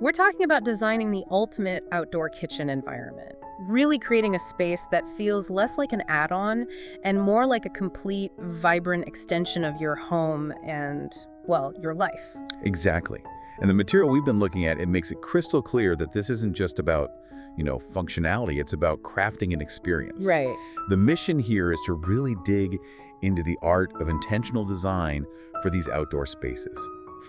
We're talking about designing the ultimate outdoor kitchen environment, really creating a space that feels less like an add-on and more like a complete, vibrant extension of your home and, well, your life. Exactly. And the material we've been looking at, it makes it crystal clear that this isn't just about, functionality. It's about crafting an experience. Right. The mission here is to really dig into the art of intentional design for these outdoor spaces,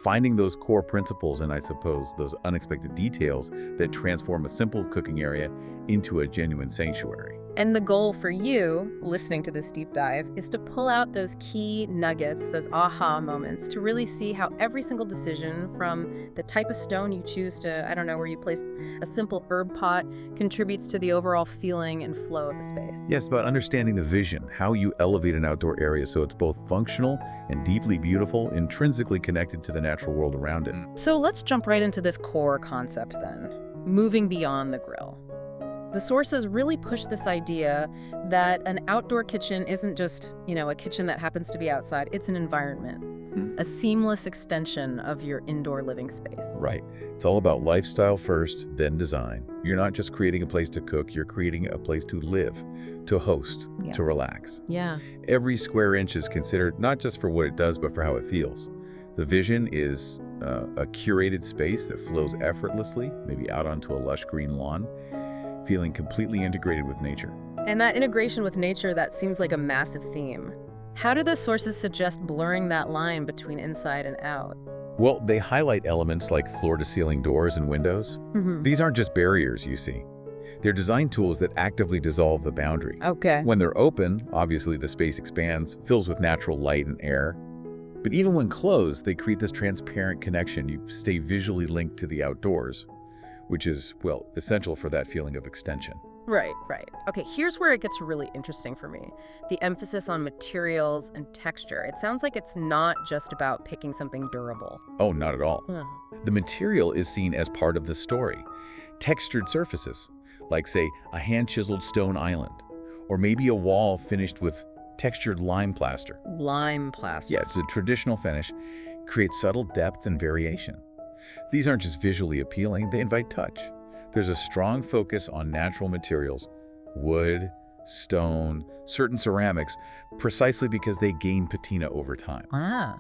finding those core principles and, I suppose, those unexpected details that transform a simple cooking area into a genuine sanctuary. And the goal for you, listening to this deep dive, is to pull out those key nuggets, those aha moments, to really see how every single decision, from the type of stone you choose to, I don't know, where you place a simple herb pot, contributes to the overall feeling and flow of the space. Yes, about understanding the vision, how you elevate an outdoor area so it's both functional and deeply beautiful, intrinsically connected to the natural world around it. So let's jump right into this core concept then, moving beyond the grill. The sources really push this idea that an outdoor kitchen isn't just, a kitchen that happens to be outside. It's an environment, a seamless extension of your indoor living space. Right. It's all about lifestyle first, then design. You're not just creating a place to cook, you're creating a place to live, to host, to relax. Yeah. Every square inch is considered not just for what it does, but for how it feels. The vision is a curated space that flows effortlessly, maybe out onto a lush green lawn, feeling completely integrated with nature. And that integration with nature, that seems like a massive theme. How do the sources suggest blurring that line between inside and out? Well, they highlight elements like floor-to-ceiling doors and windows. These aren't just barriers, you see. They're design tools that actively dissolve the boundary. Okay. When they're open, obviously the space expands, fills with natural light and air. But even when closed, they create this transparent connection. You stay visually linked to the outdoors, which is, well, essential for that feeling of extension. Right. Okay, here's where it gets really interesting for me. The emphasis on materials and texture. It sounds like it's not just about picking something durable. Oh, not at all. The material is seen as part of the story. Textured surfaces, like, say, a hand-chiseled stone island, or maybe a wall finished with textured lime plaster. Lime plaster. Yeah, it's a traditional finish, creates subtle depth and variation. These aren't just visually appealing, they invite touch. There's a strong focus on natural materials, wood, stone, certain ceramics, precisely because they gain patina over time.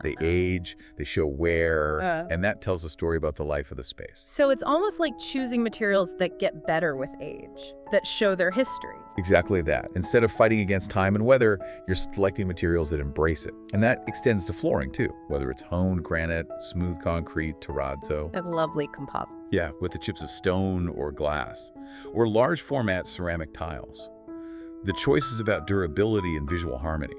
They age, they show wear, and that tells a story about the life of the space. So it's almost like choosing materials that get better with age, that show their history. Exactly that. Instead of fighting against time and weather, you're selecting materials that embrace it. And that extends to flooring too, whether it's honed granite, smooth concrete, terrazzo. A lovely composite. Yeah, with the chips of stone or glass, or large format ceramic tiles. The choice is about durability and visual harmony,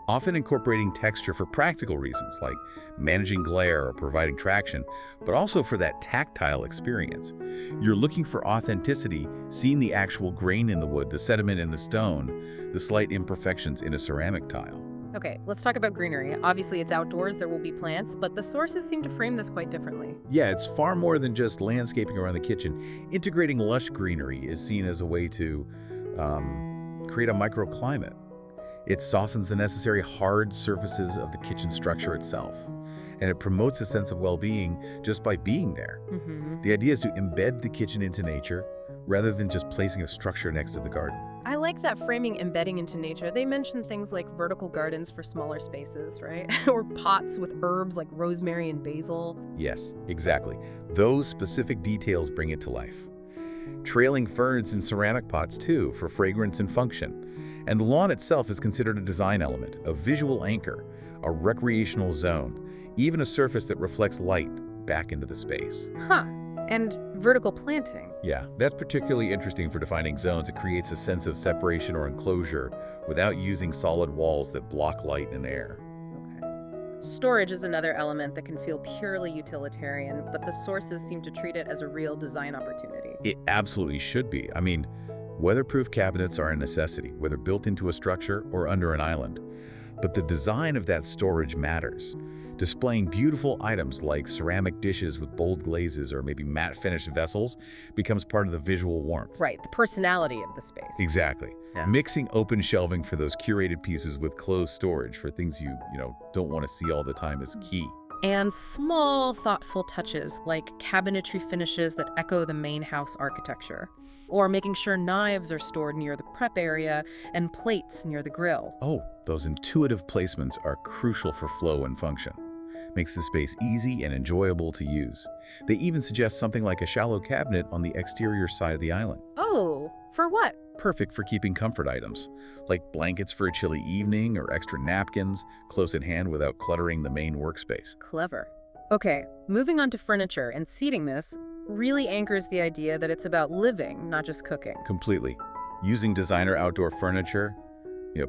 often incorporating texture for practical reasons like managing glare or providing traction, but also for that tactile experience. You're looking for authenticity, seeing the actual grain in the wood, the sediment in the stone, the slight imperfections in a ceramic tile. Okay, let's talk about greenery. Obviously, it's outdoors, there will be plants, but the sources seem to frame this quite differently. Yeah, it's far more than just landscaping around the kitchen. Integrating lush greenery is seen as a way to create a microclimate. It softens the necessary hard surfaces of the kitchen structure itself, and it promotes a sense of well-being just by being there. The idea is to embed the kitchen into nature rather than just placing a structure next to the garden. I like that framing, embedding into nature. They mention things like vertical gardens for smaller spaces, right? Or pots with herbs like rosemary and basil. Yes, exactly. Those specific details bring it to life. Trailing ferns in ceramic pots too, for fragrance and function. And the lawn itself is considered a design element, a visual anchor, a recreational zone, even a surface that reflects light back into the space. And vertical planting. Yeah, that's particularly interesting for defining zones. It creates a sense of separation or enclosure without using solid walls that block light and air. Storage is another element that can feel purely utilitarian, but the sources seem to treat it as a real design opportunity. It absolutely should be. I mean, weatherproof cabinets are a necessity, whether built into a structure or under an island. But the design of that storage matters. Displaying beautiful items like ceramic dishes with bold glazes or maybe matte finished vessels becomes part of the visual warmth. Right, the personality of the space. Exactly. Yeah. Mixing open shelving for those curated pieces with closed storage for things you don't want to see all the time is key. And small, thoughtful touches like cabinetry finishes that echo the main house architecture, or making sure knives are stored near the prep area and plates near the grill. Oh, those intuitive placements are crucial for flow and function. Makes the space easy and enjoyable to use. They even suggest something like a shallow cabinet on the exterior side of the island. Oh, for what? Perfect for keeping comfort items, like blankets for a chilly evening or extra napkins, close at hand without cluttering the main workspace. Clever. Okay, moving on to furniture and seating this really anchors the idea that it's about living, not just cooking. Completely. Using designer outdoor furniture,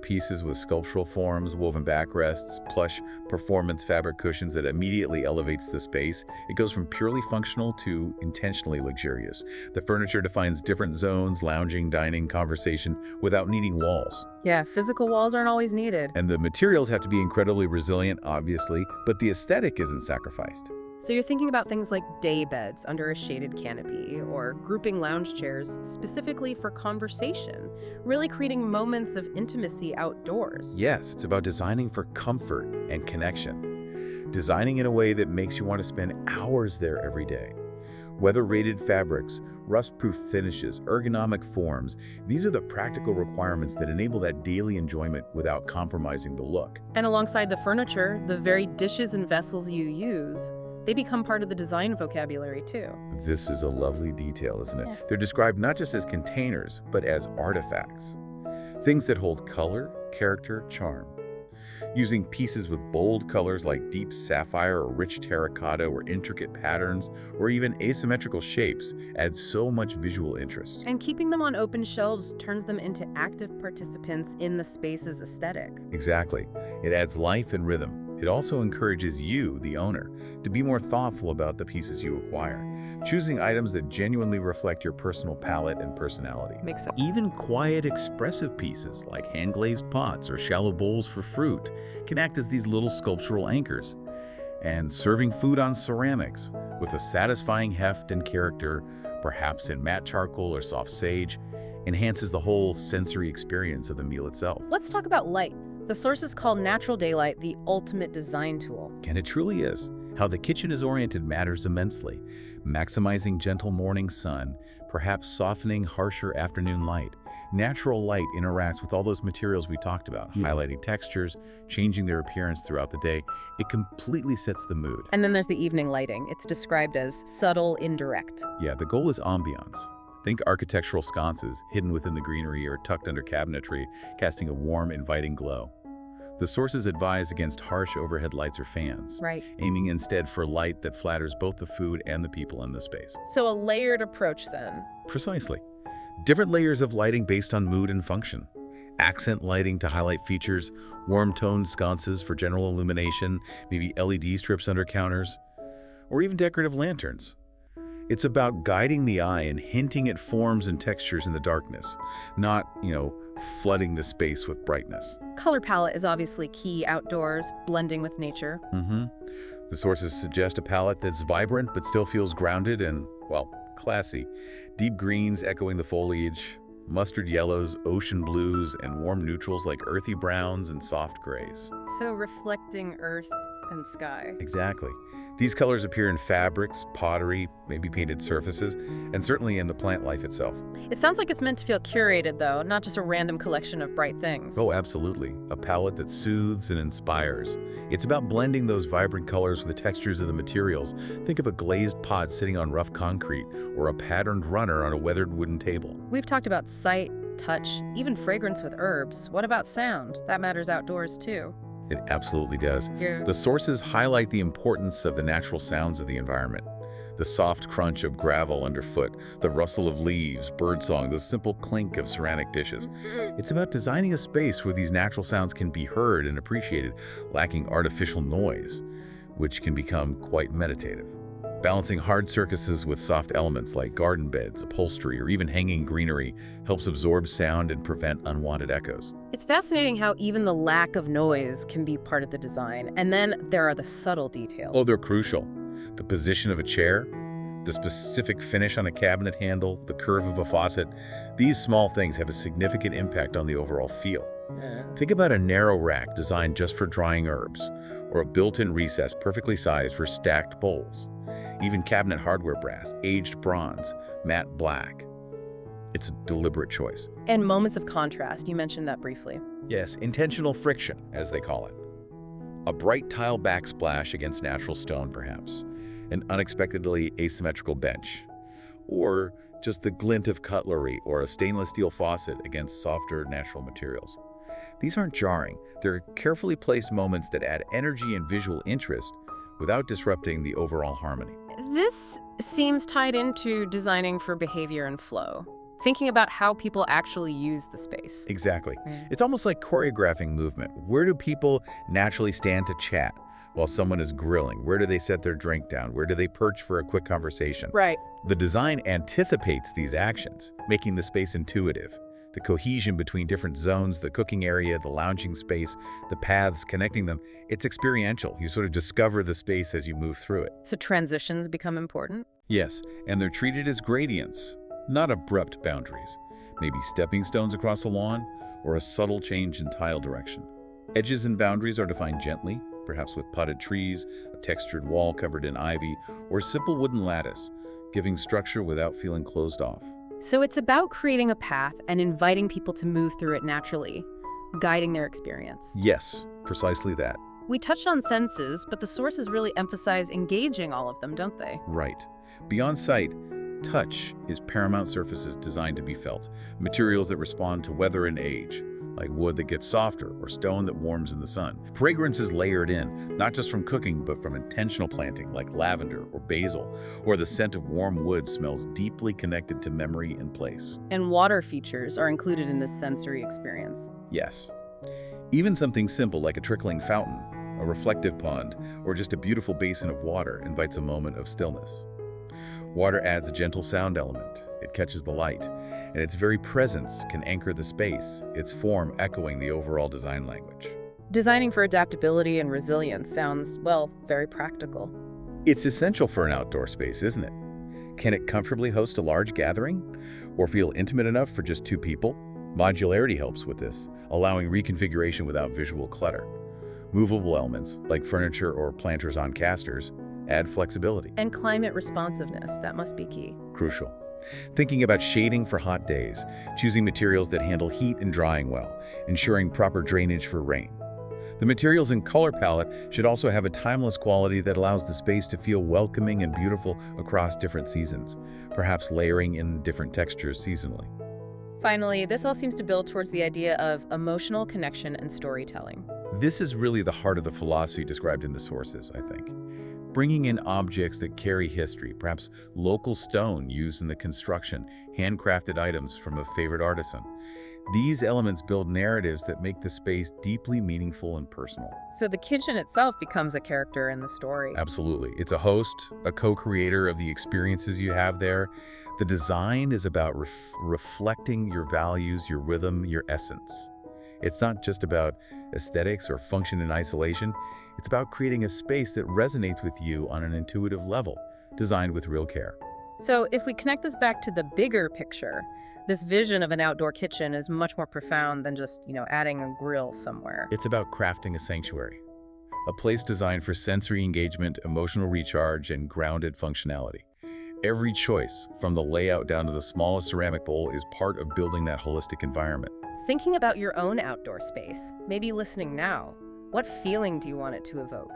pieces with sculptural forms, woven backrests, plush performance fabric cushions that immediately elevates the space. It goes from purely functional to intentionally luxurious. The furniture defines different zones, lounging, dining, conversation, without needing walls. Yeah, physical walls aren't always needed. And the materials have to be incredibly resilient, obviously, but the aesthetic isn't sacrificed. So you're thinking about things like day beds under a shaded canopy or grouping lounge chairs specifically for conversation, really creating moments of intimacy outdoors. Yes, it's about designing for comfort and connection. Designing in a way that makes you want to spend hours there every day. Weather-rated fabrics, rust-proof finishes, ergonomic forms, these are the practical requirements that enable that daily enjoyment without compromising the look. And alongside the furniture, the very dishes and vessels you use, they become part of the design vocabulary too. This is a lovely detail, isn't it? Yeah. They're described not just as containers, but as artifacts. Things that hold color, character, charm. Using pieces with bold colors like deep sapphire or rich terracotta or intricate patterns or even asymmetrical shapes adds so much visual interest. And keeping them on open shelves turns them into active participants in the space's aesthetic. Exactly. It adds life and rhythm. It also encourages you, the owner, to be more thoughtful about the pieces you acquire, choosing items that genuinely reflect your personal palette and personality. Makes sense. Even quiet, expressive pieces like hand-glazed pots or shallow bowls for fruit can act as these little sculptural anchors. And serving food on ceramics with a satisfying heft and character, perhaps in matte charcoal or soft sage, enhances the whole sensory experience of the meal itself. Let's talk about light. The sources call natural daylight the ultimate design tool. And it truly is. How the kitchen is oriented matters immensely. Maximizing gentle morning sun, perhaps softening harsher afternoon light. Natural light interacts with all those materials we talked about, highlighting textures, changing their appearance throughout the day. It completely sets the mood. And then there's the evening lighting. It's described as subtle, indirect. Yeah, the goal is ambiance. Think architectural sconces hidden within the greenery or tucked under cabinetry, casting a warm, inviting glow. The sources advise against harsh overhead lights or fans, Right. aiming instead for light that flatters both the food and the people in the space. So a layered approach then. Precisely. Different layers of lighting based on mood and function. Accent lighting to highlight features, warm-toned sconces for general illumination, maybe LED strips under counters, or even decorative lanterns. It's about guiding the eye and hinting at forms and textures in the darkness, not, flooding the space with brightness. Color palette is obviously key outdoors, blending with nature. The sources suggest a palette that's vibrant but still feels grounded and, classy. Deep greens echoing the foliage, mustard yellows, ocean blues, and warm neutrals like earthy browns and soft grays. So reflecting earth and sky. Exactly. These colors appear in fabrics, pottery, maybe painted surfaces, and certainly in the plant life itself. It sounds like it's meant to feel curated, though, not just a random collection of bright things. Oh, absolutely. A palette that soothes and inspires. It's about blending those vibrant colors with the textures of the materials. Think of a glazed pot sitting on rough concrete, or a patterned runner on a weathered wooden table. We've talked about sight, touch, even fragrance with herbs. What about sound? That matters outdoors, too. It absolutely does. Yeah. The sources highlight the importance of the natural sounds of the environment. The soft crunch of gravel underfoot, the rustle of leaves, birdsong, the simple clink of ceramic dishes. It's about designing a space where these natural sounds can be heard and appreciated, lacking artificial noise, which can become quite meditative. Balancing hard surfaces with soft elements like garden beds, upholstery, or even hanging greenery helps absorb sound and prevent unwanted echoes. It's fascinating how even the lack of noise can be part of the design. And then there are the subtle details. Oh, they're crucial. The position of a chair, the specific finish on a cabinet handle, the curve of a faucet. These small things have a significant impact on the overall feel. Think about a narrow rack designed just for drying herbs, or a built-in recess perfectly sized for stacked bowls. Even cabinet hardware brass, aged bronze, matte black. It's a deliberate choice. And moments of contrast, you mentioned that briefly. Yes, intentional friction, as they call it. A bright tile backsplash against natural stone, perhaps. An unexpectedly asymmetrical bench. Or just the glint of cutlery or a stainless steel faucet against softer natural materials. These aren't jarring. They're carefully placed moments that add energy and visual interest without disrupting the overall harmony. This seems tied into designing for behavior and flow, thinking about how people actually use the space. Exactly. It's almost like choreographing movement. Where do people naturally stand to chat while someone is grilling? Where do they set their drink down? Where do they perch for a quick conversation? Right. The design anticipates these actions, making the space intuitive. The cohesion between different zones, the cooking area, the lounging space, the paths connecting them, it's experiential. You sort of discover the space as you move through it. So transitions become important? Yes, and they're treated as gradients, not abrupt boundaries. Maybe stepping stones across a lawn, or a subtle change in tile direction. Edges and boundaries are defined gently, perhaps with potted trees, a textured wall covered in ivy, or simple wooden lattice, giving structure without feeling closed off. So it's about creating a path and inviting people to move through it naturally, guiding their experience. Yes, precisely that. We touched on senses, but the sources really emphasize engaging all of them, don't they? Right. Beyond sight, touch is paramount. Surfaces designed to be felt, materials that respond to weather and age, like wood that gets softer or stone that warms in the sun. Fragrance is layered in, not just from cooking, but from intentional planting, like lavender or basil, or the scent of warm wood smells deeply connected to memory and place. And water features are included in this sensory experience. Yes. Even something simple like a trickling fountain, a reflective pond, or just a beautiful basin of water invites a moment of stillness. Water adds a gentle sound element. It catches the light, and its very presence can anchor the space, its form echoing the overall design language. Designing for adaptability and resilience sounds, well, very practical. It's essential for an outdoor space, isn't it? Can it comfortably host a large gathering, or feel intimate enough for just two people? Modularity helps with this, allowing reconfiguration without visual clutter. Movable elements, like furniture or planters on casters, add flexibility. And climate responsiveness, that must be key. Crucial. Thinking about shading for hot days, choosing materials that handle heat and drying well, ensuring proper drainage for rain. The materials and color palette should also have a timeless quality that allows the space to feel welcoming and beautiful across different seasons, perhaps layering in different textures seasonally. Finally, this all seems to build towards the idea of emotional connection and storytelling. This is really the heart of the philosophy described in the sources, I think. Bringing in objects that carry history, perhaps local stone used in the construction, handcrafted items from a favorite artisan. These elements build narratives that make the space deeply meaningful and personal. So the kitchen itself becomes a character in the story. Absolutely. It's a host, a co-creator of the experiences you have there. The design is about reflecting your values, your rhythm, your essence. It's not just about aesthetics or function in isolation. It's about creating a space that resonates with you on an intuitive level, designed with real care. So if we connect this back to the bigger picture, this vision of an outdoor kitchen is much more profound than just, adding a grill somewhere. It's about crafting a sanctuary, a place designed for sensory engagement, emotional recharge, and grounded functionality. Every choice, from the layout down to the smallest ceramic bowl, is part of building that holistic environment. Thinking about your own outdoor space, maybe listening now, what feeling do you want it to evoke?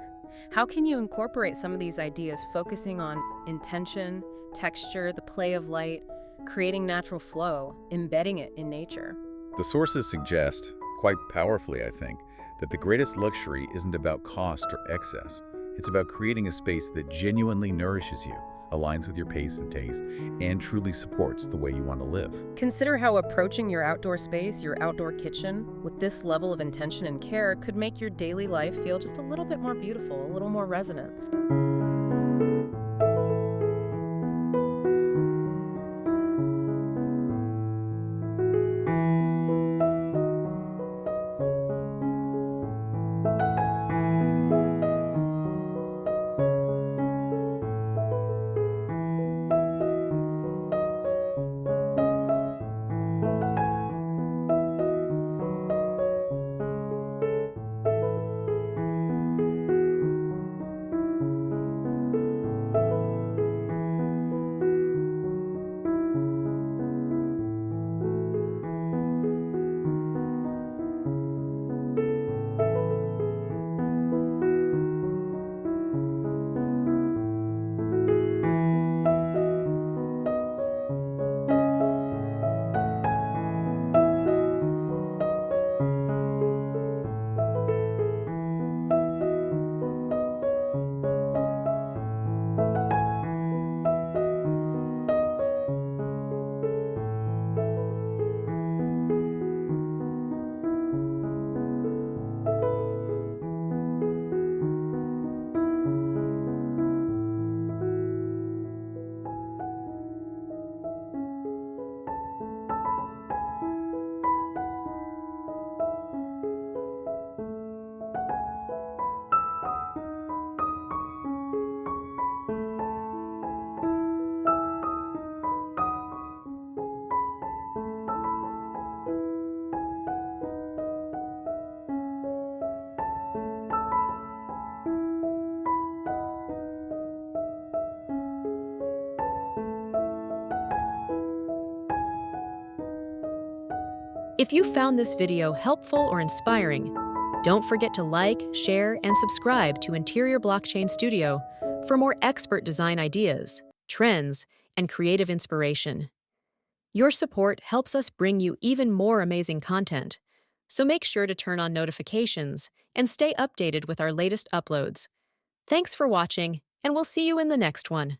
How can you incorporate some of these ideas, focusing on intention, texture, the play of light, creating natural flow, embedding it in nature? The sources suggest, quite powerfully I think, that the greatest luxury isn't about cost or excess. It's about creating a space that genuinely nourishes you, aligns with your pace and taste, and truly supports the way you want to live. Consider how approaching your outdoor space, your outdoor kitchen, with this level of intention and care could make your daily life feel just a little bit more beautiful, a little more resonant. If you found this video helpful or inspiring, don't forget to like, share, and subscribe to Interior Blockchain Studio for more expert design ideas, trends, and creative inspiration. Your support helps us bring you even more amazing content, so make sure to turn on notifications and stay updated with our latest uploads. Thanks for watching, and we'll see you in the next one.